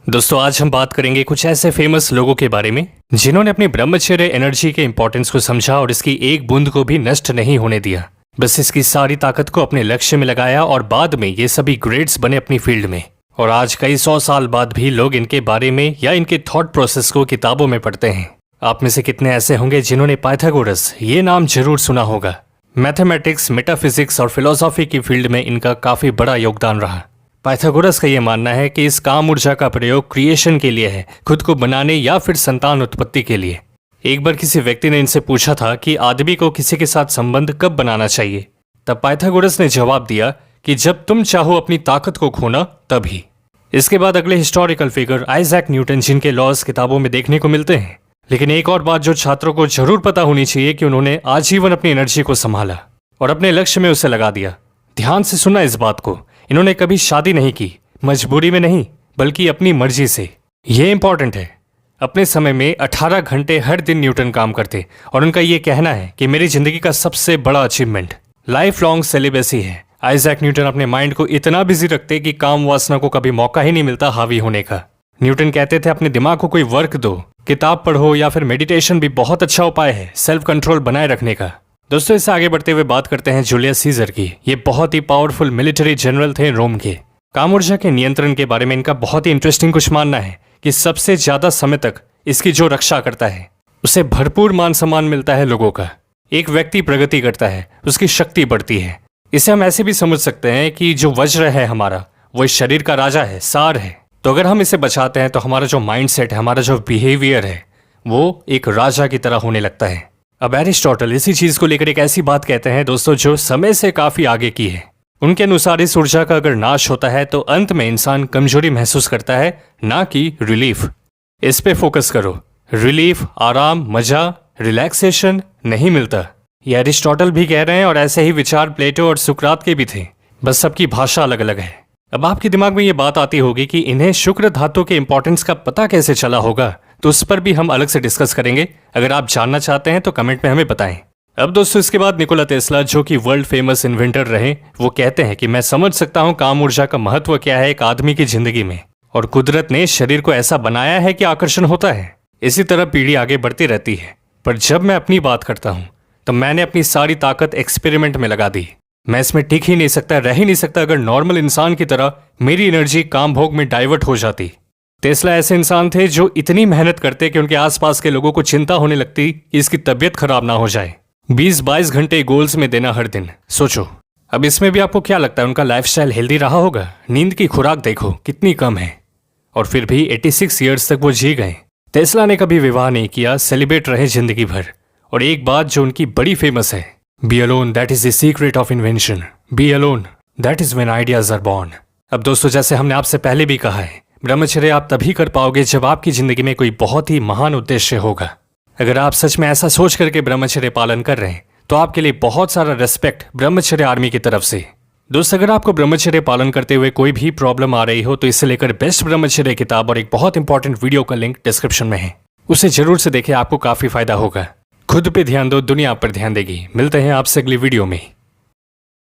दोस्तों आज हम बात करेंगे कुछ ऐसे फेमस लोगों के बारे में जिन्होंने अपनी ब्रह्मचर्य एनर्जी के इंपॉर्टेंस को समझा और इसकी एक बूंद को भी नष्ट नहीं होने दिया। बस इसकी सारी ताकत को अपने लक्ष्य में लगाया और बाद में ये सभी ग्रेड्स बने अपनी फील्ड में। और आज कई 100 साल बाद भी लोग इनके बारे में या इनके थॉट प्रोसेस को किताबों में पढ़ते हैं। आप में से कितने ऐसे होंगे जिन्होंने पाइथागोरस ये नाम जरूर सुना होगा। मैथमेटिक्स, मेटाफिजिक्स और फिलोसॉफी की फील्ड में इनका काफी बड़ा योगदान रहा। पाइथागोरस का यह मानना है कि इस काम ऊर्जा का प्रयोग क्रिएशन के लिए है, खुद को बनाने या फिर संतान उत्पत्ति के लिए। एक बार किसी व्यक्ति ने इनसे पूछा था कि आदमी को किसी के साथ संबंध कब बनाना चाहिए। तब पाइथागोरस ने जवाब दिया कि जब तुम चाहो अपनी ताकत को खोना तभी। इसके बाद अगले हिस्टोरिकल फिगर आइजैक न्यूटन, जिनके लॉज किताबों में देखने को मिलते हैं। लेकिन एक और बात जो छात्रों को जरूर पता होनी चाहिए कि उन्होंने आजीवन अपनी एनर्जी को संभाला और अपने लक्ष्य में उसे लगा दिया। ध्यान से सुनना इस बात को, इन्होंने कभी शादी नहीं की, मजबूरी में नहीं बल्कि अपनी मर्जी से। यह इंपॉर्टेंट है। अपने समय में 18 घंटे हर दिन न्यूटन काम करते और उनका यह कहना है कि मेरी जिंदगी का सबसे बड़ा अचीवमेंट लाइफ लॉन्ग सेलिबेसी है। आइजैक न्यूटन अपने माइंड को इतना बिजी रखते कि काम वासना को कभी मौका ही नहीं मिलता हावी होने का। न्यूटन कहते थे अपने दिमाग को कोई वर्क दो, किताब पढ़ो या फिर मेडिटेशन भी बहुत अच्छा उपाय है सेल्फ कंट्रोल बनाए रखने का। दोस्तों इससे आगे बढ़ते हुए बात करते हैं जूलियस सीजर की। ये बहुत ही पावरफुल मिलिट्री जनरल थे रोम के। काम ऊर्जा के नियंत्रण के बारे में इनका बहुत ही इंटरेस्टिंग कुछ मानना है कि सबसे ज्यादा समय तक इसकी जो रक्षा करता है उसे भरपूर मान सम्मान मिलता है लोगों का। एक व्यक्ति प्रगति करता है, उसकी शक्ति बढ़ती है। इसे हम ऐसे भी समझ सकते हैं कि जो वज्र है हमारा, वो इस शरीर का राजा है, सार है। तो अगर हम इसे बचाते हैं तो हमारा जो माइंड सेट है, हमारा जो बिहेवियर है, वो एक राजा की तरह होने लगता है। अब एरिस्टोटल इसी चीज को लेकर एक ऐसी बात कहते हैं दोस्तों जो समय से काफी आगे की है। उनके अनुसार इस ऊर्जा का अगर नाश होता है तो अंत में इंसान कमजोरी महसूस करता है, ना कि रिलीफ। इस पे फोकस करो। रिलीफ, आराम, मजा, रिलैक्सेशन नहीं मिलता। ये एरिस्टोटल भी कह रहे हैं और ऐसे ही विचार प्लेटो और सुकरात के भी थे, बस सबकी भाषा अलग अलग है। अब आपके दिमाग में ये बात आती होगी कि इन्हें शुक्र धातु के इंपॉर्टेंस का पता कैसे चला होगा, तो उस पर भी हम अलग से डिस्कस करेंगे। अगर आप जानना चाहते हैं तो कमेंट में हमें बताएं। अब दोस्तों इसके बाद निकोला टेस्ला, जो कि वर्ल्ड फेमस इन्वेंटर रहे, वो कहते हैं कि मैं समझ सकता हूं काम ऊर्जा का महत्व क्या है एक आदमी की जिंदगी में, और कुदरत ने शरीर को ऐसा बनाया है कि आकर्षण होता है। इसी तरह पीढ़ी आगे बढ़ती रहती है। पर जब मैं अपनी बात करता हूं तो मैंने अपनी सारी ताकत एक्सपेरिमेंट में लगा दी। मैं इसमें टिक ही नहीं सकता, रह ही नहीं सकता अगर नॉर्मल इंसान की तरह मेरी एनर्जी काम भोग में डाइवर्ट हो जाती। टेस्ला ऐसे इंसान थे जो इतनी मेहनत करते कि उनके आसपास के लोगों को चिंता होने लगती कि इसकी तबीयत खराब ना हो जाए। 20-22 घंटे गोल्स में देना हर दिन, सोचो। अब इसमें भी आपको क्या लगता है उनका लाइफस्टाइल हेल्दी रहा होगा? नींद की खुराक देखो कितनी कम है, और फिर भी 86 ईयर्स तक वो जी गए। टेस्ला ने कभी विवाह नहीं किया, सेलिब्रेट रहे जिंदगी भर। और एक बात जो उनकी बड़ी फेमस है, be alone that is the secret of invention, be alone that is when ideas are born. अब दोस्तों जैसे हमने आपसे पहले भी कहा है, ब्रह्मचर्य आप तभी कर पाओगे जब आपकी जिंदगी में कोई बहुत ही महान उद्देश्य होगा। अगर आप सच में ऐसा सोच करके ब्रह्मचर्य पालन कर रहे हैं तो आपके लिए बहुत सारा रेस्पेक्ट ब्रह्मचर्य आर्मी की तरफ से। दोस्त अगर आपको ब्रह्मचर्य पालन करते हुए कोई भी प्रॉब्लम आ रही हो तो इससे लेकर बेस्ट ब्रह्मचर्य किताब और एक बहुत इंपॉर्टेंट वीडियो का लिंक डिस्क्रिप्शन में है, उसे जरूर से देखें, आपको काफी फायदा होगा। खुद पे ध्यान दो, दुनिया पर ध्यान देगी। मिलते हैं आपसे अगली वीडियो में।